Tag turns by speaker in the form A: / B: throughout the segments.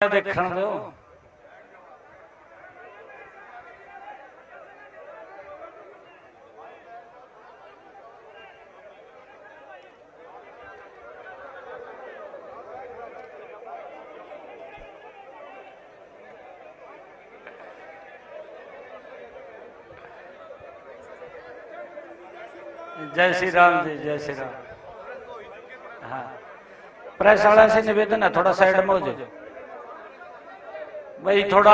A: देखण दो। जय श्री राम जी, जय श्री राम। हाँ, प्रेस वाला से निवेदन है, थोड़ा साइड में हो जाओ भाई, थोड़ा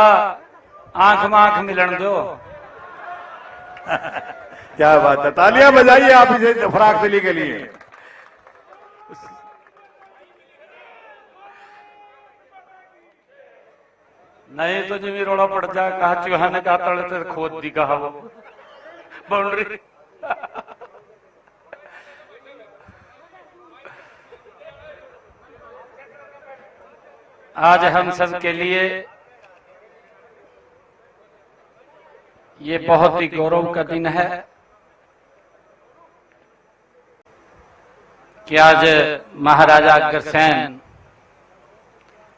A: आंख में आंख मिलन दो।
B: क्या बात है, तालियां बजाइए आप इसे फराक दिली के लिए।
A: नहीं तो जिमी रोड़ा पड़ जा, कहा चूहा ने कहा तड़े तेरे खोद दी, कहा वो बाउंड्री। आज हम सब के लिए ये बहुत ही गौरव का दिन है कि आज महाराजा अग्रसेन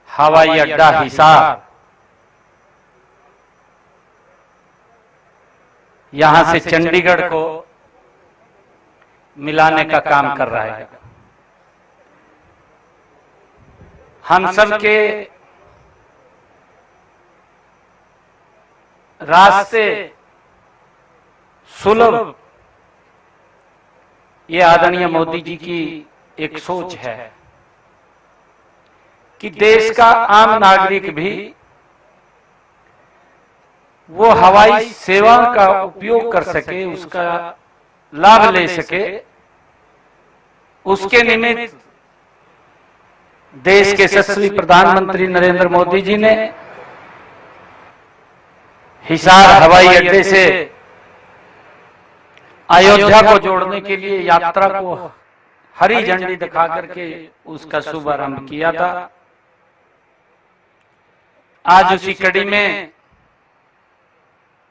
A: हवाई अड्डा हिसार यहां से चंडीगढ़ को मिलाने का काम कर रहा है। हम सब के रास्ते सुलभ, ये आदरणीय मोदी जी की एक सोच है कि देश का आम नागरिक भी वो हवाई सेवा का उपयोग कर सके, उसका लाभ ले सके। उसके निमित्त देश के यशस्वी प्रधानमंत्री नरेंद्र मोदी जी ने हिसार हवाई अड्डे से अयोध्या को जोड़ने के लिए यात्रा को हरी झंडी दिखा करके उसका शुभारंभ किया था। आज उसी कड़ी में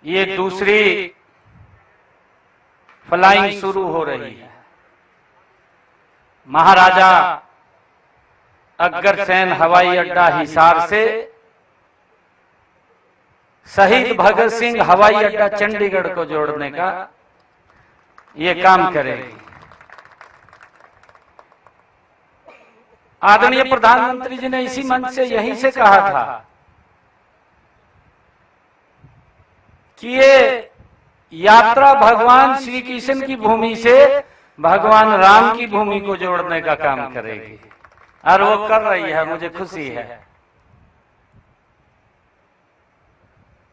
A: ये दूसरी फ्लाइंग शुरू हो रही है। महाराजा अग्रसेन हवाई अड्डा हिसार से शहीद भगत सिंह हवाई अड्डा चंडीगढ़ को जोड़ने का ये काम करेगी। आदरणीय प्रधानमंत्री जी ने इसी मंच से यहीं से कहा था कि ये यात्रा भगवान श्री कृष्ण की भूमि से भगवान राम की भूमि को जोड़ने का काम करेगी, और वो कर रही है, मुझे खुशी है।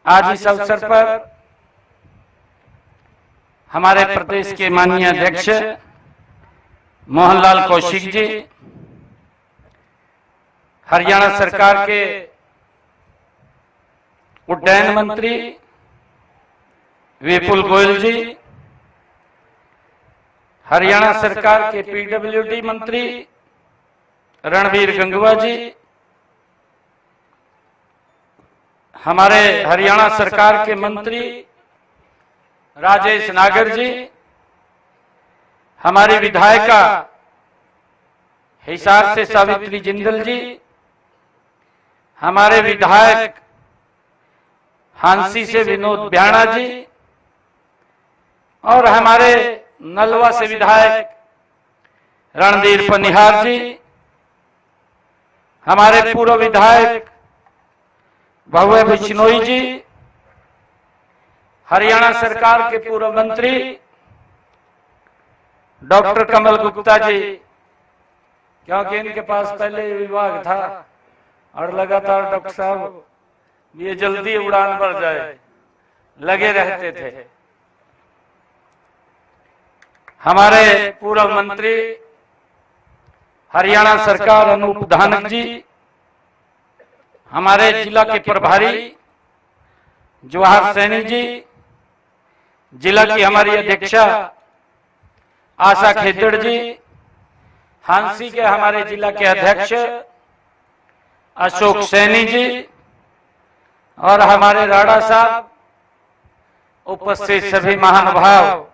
A: आज इस अवसर पर हमारे प्रदेश के माननीय अध्यक्ष मोहनलाल कौशिक जी, हरियाणा सरकार के उड्डयन मंत्री विपुल गोयल जी, हरियाणा सरकार के पीडब्ल्यूडी मंत्री रणवीर गंगवा जी, हमारे हरियाणा सरकार के मंत्री राजेश नागर जी, हमारी विधायिका हिसार से सावित्री जिंदल जी, हमारे विधायक हांसी से विनोद ब्याणा जी, और हमारे नलवा से विधायक रणधीर पनिहार जी, हमारे पूर्व विधायक भव्य बिश्नोई जी, हरियाणा सरकार के पूर्व मंत्री डॉक्टर कमल गुप्ता जी, क्योंकि इनके पास पहले विभाग था और लगातार डॉक्टर साहब ये जल्दी उड़ान भर जाए लगे रहते थे। हमारे पूर्व मंत्री हरियाणा सरकार अनूप धानक जी, हमारे जिला के प्रभारी जवाहर सैनी जी, जिला की हमारी अध्यक्षा आशा खेदड़ जी, हांसी के हमारे जिला के अध्यक्ष अशोक सैनी जी, और हमारे राणा साहब, उपस्थित सभी महानुभाव,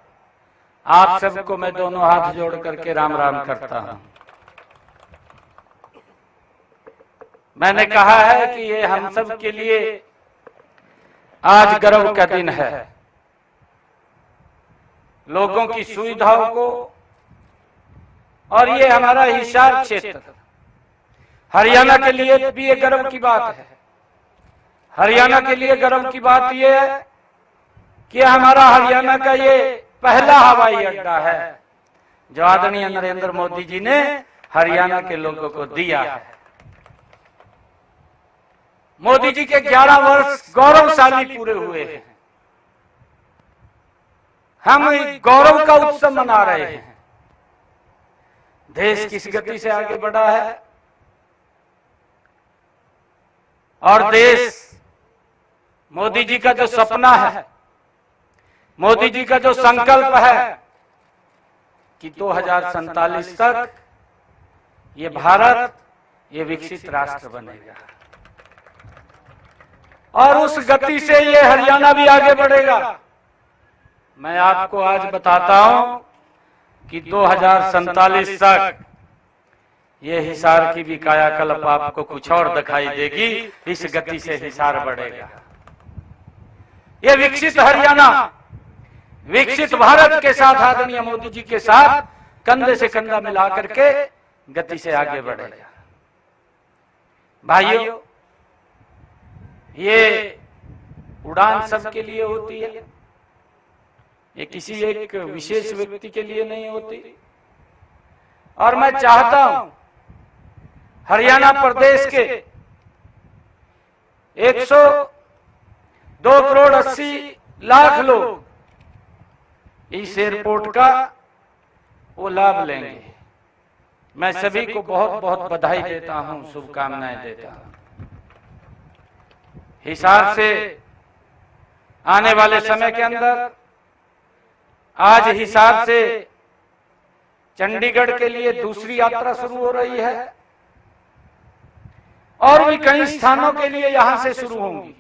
A: आप सबको मैं दोनों हाथ जोड़ करके राम राम करता हूं। मैंने कहा है कि ये हम सब के लिए आज गर्व का दिन है। लोगों की सुविधाओं को, और ये हमारा हिसार क्षेत्र हरियाणा के लिए भी ये गर्व की बात है। हरियाणा के लिए गर्व की बात ये है कि हमारा हरियाणा का ये पहला हवाई अड्डा है जो आदरणीय नरेंद्र मोदी जी ने हरियाणा के लोगों को दिया है। मोदी जी के 11 वर्ष गौरवशाली पूरे हुए हैं। हम गौरव का उत्सव मना रहे हैं। देश किस गति से आगे बढ़ा है और देश मोदी जी का जो सपना है, मोदी जी का जो संकल्प है कि 2047 तक ये भारत ये विकसित राष्ट्र बनेगा, और उस गति से ये हरियाणा भी आगे बढ़ेगा। मैं आपको आज बताता हूं कि 2047 तक ये हिसार की भी कायाकल्प आपको कुछ और दिखाई देगी। इस गति से हिसार बढ़ेगा। ये विकसित हरियाणा विकसित भारत के साथ आदरणीय मोदी जी के साथ कंधे से कंधा मिला करके गति से आगे बढ़ेगा। भाइयों, ये उड़ान सबके लिए होती है, ये किसी एक विशेष व्यक्ति के लिए नहीं होती। और मैं चाहता हूं हरियाणा प्रदेश के 102 करोड़ 80 लाख लोग इस एयरपोर्ट का वो लाभ लेंगे। मैं सभी को बहुत बहुत बधाई देता हूं, शुभकामनाएं देता हूं। हिसार से आने वाले समय के अंदर आज हिसार से चंडीगढ़ के लिए दूसरी यात्रा शुरू हो रही है और भी कई स्थानों के लिए यहां से शुरू होंगी।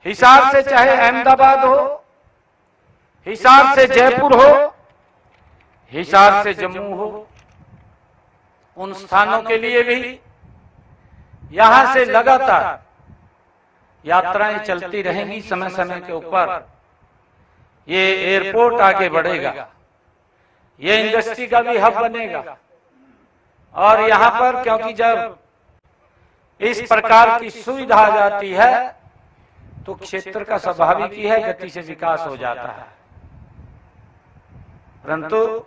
A: हिसार से चाहे अहमदाबाद हो, हिसार से जयपुर हो, हिसार से जम्मू हो, उन स्थानों के लिए भी यहां से लगातार यात्राएं चलती रहेंगी। समय समय के ऊपर ये एयरपोर्ट आगे बढ़ेगा, ये इंडस्ट्री का भी हब बनेगा। और यहां पर क्योंकि जब इस प्रकार की सुविधा आ जाती है तो क्षेत्र का स्वाभाविक ही है गति से विकास हो जाता है। परंतु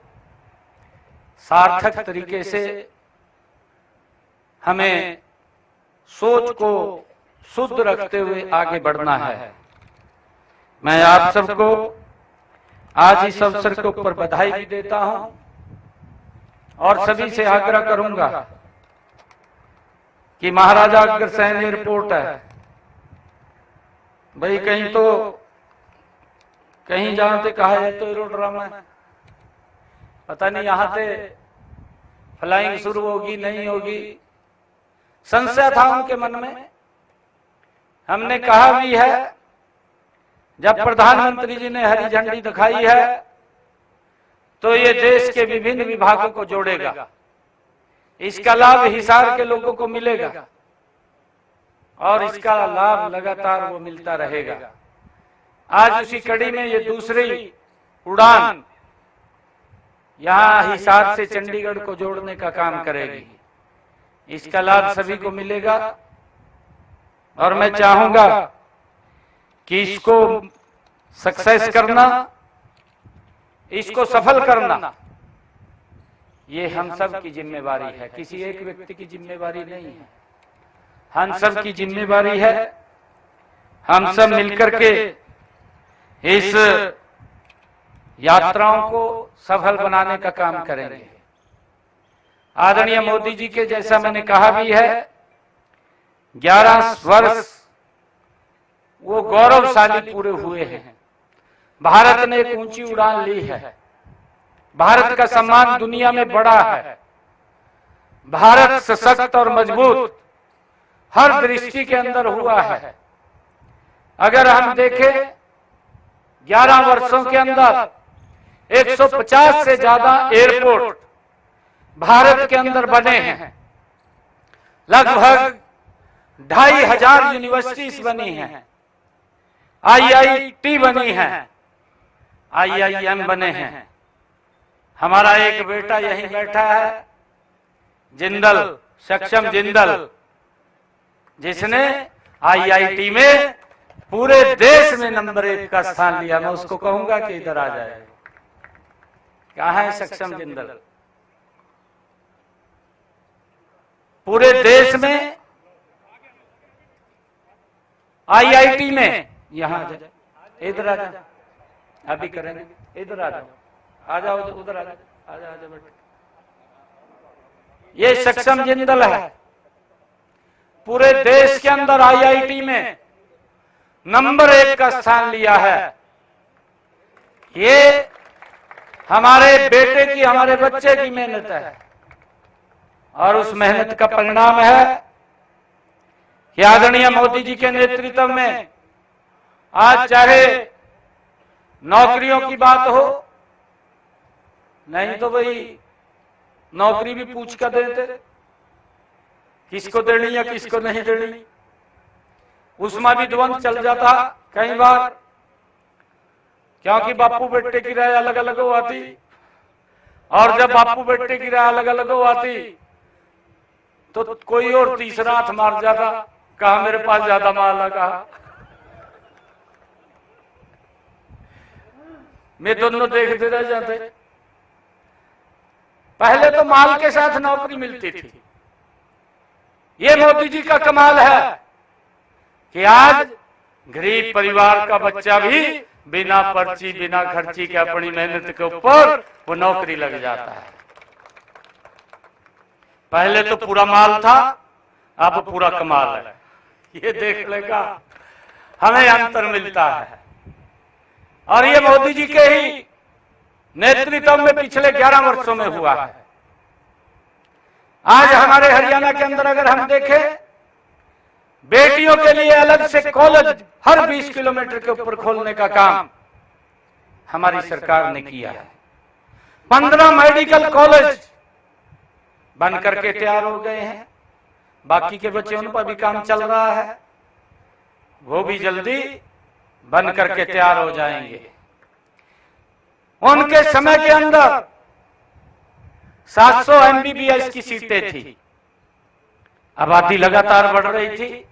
A: सार्थक तरीके से हमें सोच को शुद्ध रखते हुए आगे बढ़ना है। मैं आप सबको आज इस अवसर के ऊपर बधाई भी देता हूं और सभी से आग्रह करूंगा कि महाराजा अग्रसेन एयरपोर्ट है भाई, कहीं जहां से कहा है तो एरोड्रम है, पता नहीं यहां से फ्लाइंग शुरू होगी नहीं होगी, संशय था उनके मन में। हमने कहा भी है, जब प्रधानमंत्री जी ने हरी झंडी दिखाई है तो ये देश के विभिन्न विभागों को जोड़ेगा। इसका लाभ हिसार के लोगों को मिलेगा और इसका लाभ लगातार वो मिलता रहेगा। आज उसी कड़ी में ये दूसरी उड़ान यहां हिसार से चंडीगढ़ को जोड़ने का काम करेगी। इसका लाभ सभी को मिलेगा और मैं चाहूंगा कि इसको सक्सेस करना, इसको सफल करना, ये हम सब की जिम्मेवारी है, किसी एक व्यक्ति की जिम्मेवारी नहीं है, हम सब की जिम्मेवारी है। हम सब मिलकर के इस यात्राओं को सफल बनाने का काम करेंगे। आदरणीय मोदी जी के, जैसा मैंने कहा भी है, 11 वर्ष वो गौरवशाली पूरे हुए हैं। भारत ने एक ऊंची उड़ान ली है, भारत का सम्मान दुनिया में बढ़ा है, भारत सशक्त और मजबूत हर दृष्टि के अंदर हुआ है। अगर हम देखें 11 वर्षों के अंदर 150 से ज्यादा एयरपोर्ट भारत के अंदर बने हैं। लगभग 2500 यूनिवर्सिटीज बनी हैं, IIT बनी हैं, IIM बने हैं। हमारा एक बेटा यहीं बैठा है, जिंदल, सक्षम जिंदल, जिसने IIT में पूरे देश में नंबर 1 का स्थान लिया। मैं उसको कहूंगा कि इधर आ जाए। कहाँ है सक्षम जिंदल? पूरे देश में IIT में, यहां आ जाए, इधर आ जाए, अभी करेंगे, इधर आ जाओ, आ जाओ, उधर आ जाओ, आ जाओ, आ जाओ बेटा। ये सक्षम जिंदल है, पूरे देश के अंदर IIT में नंबर 1 का स्थान लिया है। ये हमारे बेटे की, हमारे बच्चे की मेहनत है, और उस मेहनत का परिणाम है कि आदरणीय मोदी जी के नेतृत्व में आज चाहे नौकरियों की बात हो, नहीं तो भाई नौकरी भी पूछ कर देते, किसको देनी या किसको नहीं देनी, उसमें भी द्वंद चल जाता कई बार, क्योंकि बापू बेटे की राय अलग अलग हो आती, और जब बापू बेटे की राय अलग अलग हो आती तो कोई और तीसरा हाथ मार जाता, कहा मेरे पास ज्यादा माल है, कहा मैं दोनों देखते रह जाते। पहले तो माल के साथ नौकरी मिलती थी। ये मोदी जी का कमाल है कि आज गरीब परिवार का बच्चा भी बिना पर्ची, बिना खर्ची के अपनी मेहनत के ऊपर वो नौकरी लग जाता है। पहले तो पूरा माल था, अब पूरा कमाल है। ये देख लेगा, हमें अंतर मिलता है। और ये मोदी जी के ही नेतृत्व में पिछले 11 वर्षों में हुआ है। आज हमारे हरियाणा के अंदर अगर हम देखें, बेटियों के लिए अलग से कॉलेज हर 20 किलोमीटर के ऊपर खोलने का काम हमारी सरकार ने किया है। 15 मेडिकल कॉलेज बन करके तैयार हो गए हैं। बाकी के बच्चे, उन पर भी काम चल रहा है, वो भी जल्दी बन करके तैयार हो जाएंगे। उनके समय के अंदर 700 MBBS की सीटें थी, आबादी लगातार बढ़ रही थी।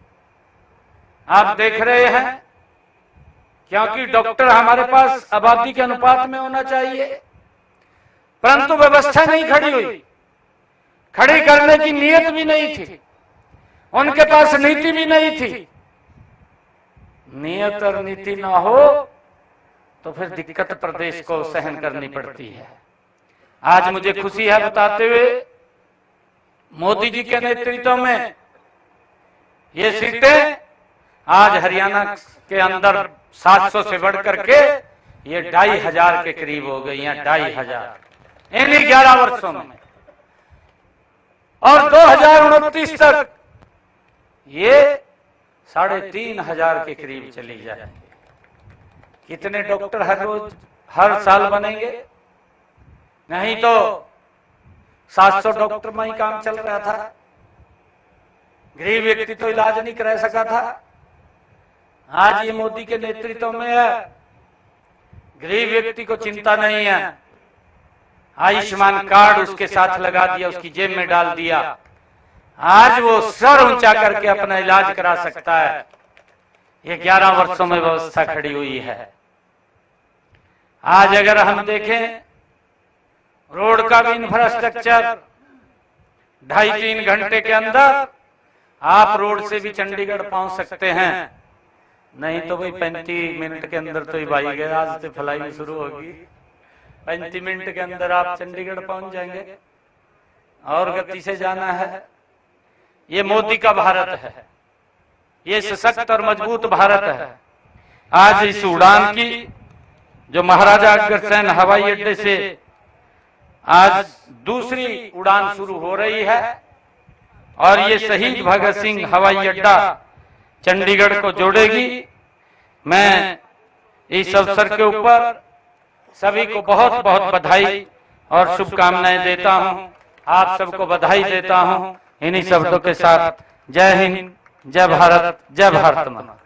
A: आप देख रहे हैं, क्योंकि डॉक्टर हमारे पास आबादी के अनुपात में होना चाहिए, परंतु व्यवस्था नहीं खड़ी हुई, खड़ी करने की नीयत भी नहीं थी, उनके पास नीति भी नहीं थी। नियत और नीति ना हो तो फिर दिक्कत प्रदेश को सहन करनी पड़ती है। आज मुझे खुशी है बताते हुए, मोदी जी के नेतृत्व में ये सीटें आज हरियाणा के अंदर 700 से बढ़ करके ये 2500 के करीब हो गई हैं। 2500 इन्हीं 11 वर्षों में, और 2029 तक ये 3500 के करीब चली जाएंगे। कितने डॉक्टर हर साल बनेंगे? नहीं तो 700 डॉक्टर में ही काम चल रहा था। गरीब व्यक्ति तो इलाज नहीं करा सका था। आज ये मोदी के नेतृत्व में है, गरीब व्यक्ति को चिंता नहीं है। आयुष्मान कार्ड उसके साथ लगा दिया, उसकी जेब में डाल दिया। आज वो सर ऊंचा करके अपना इलाज करा सकता है। ये 11 वर्षों में व्यवस्था खड़ी हुई है। आज अगर हम देखें, रोड का भी इंफ्रास्ट्रक्चर 2.5-3 घंटे के अंदर आप रोड से भी चंडीगढ़ पहुंच सकते हैं। नहीं तो भाई 35 मिनट के अंदर तो ही भाई गए, आज से फ्लाइंग शुरू होगी, 35 मिनट के अंदर आप चंडीगढ़ पहुंच जाएंगे, और गति से जाना है। ये मोदी का भारत है, ये सशक्त और मजबूत भारत है। आज इस उड़ान की जो महाराजा अग्रसेन हवाई अड्डे से आज दूसरी उड़ान शुरू हो रही है, और ये शहीद भगत सिंह हवाई अड्डा चंडीगढ़ को जोड़ेगी। मैं इस अवसर के ऊपर सभी को बहुत बहुत बधाई और शुभकामनाएं देता हूं। आप सबको बधाई देता हूं। इन्हीं शब्दों के साथ जय हिंद, जय भारत, जय भारत माता।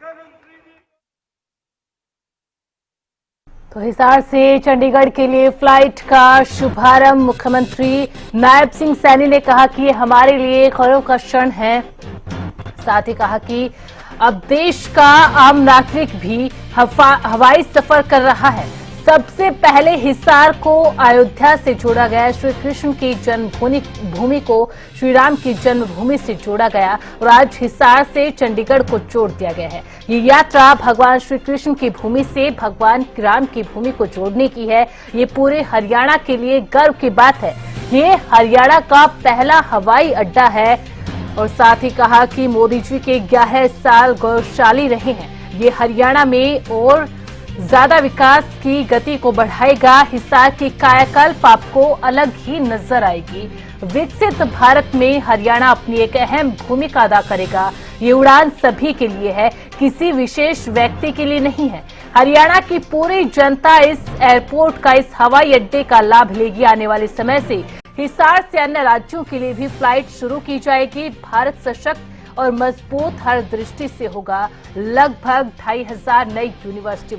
C: तो हिसार से चंडीगढ़ के लिए फ्लाइट का शुभारंभ मुख्यमंत्री नायब सिंह सैनी ने कहा कि ये हमारे लिए गौरव का क्षण है। साथ ही कहा कि अब देश का आम नागरिक भी हवाई सफर कर रहा है। सबसे पहले हिसार को अयोध्या से जोड़ा गया, श्री कृष्ण की जन्मभूमि को श्री राम की जन्मभूमि से जोड़ा गया और आज हिसार से चंडीगढ़ को जोड़ दिया गया है। ये यात्रा भगवान श्री कृष्ण की भूमि से भगवान राम की भूमि को जोड़ने की है। ये पूरे हरियाणा के लिए गर्व की बात है। ये हरियाणा का पहला हवाई अड्डा है और साथ ही कहा कि मोदी जी के 11 साल गौरवशाली रहे हैं। ये हरियाणा में और ज्यादा विकास की गति को बढ़ाएगा। हिसार की कायाकल्प आपको अलग ही नजर आएगी। विकसित भारत में हरियाणा अपनी एक अहम भूमिका अदा करेगा। ये उड़ान सभी के लिए है, किसी विशेष व्यक्ति के लिए नहीं है। हरियाणा की पूरी जनता इस एयरपोर्ट का, इस हवाई अड्डे का लाभ लेगी। आने वाले समय से हिसार से अन्य राज्यों के लिए भी फ्लाइट शुरू की जाएगी। भारत सशक्त और मजबूत हर दृष्टि से होगा। लगभग 2500 नई यूनिवर्सिटी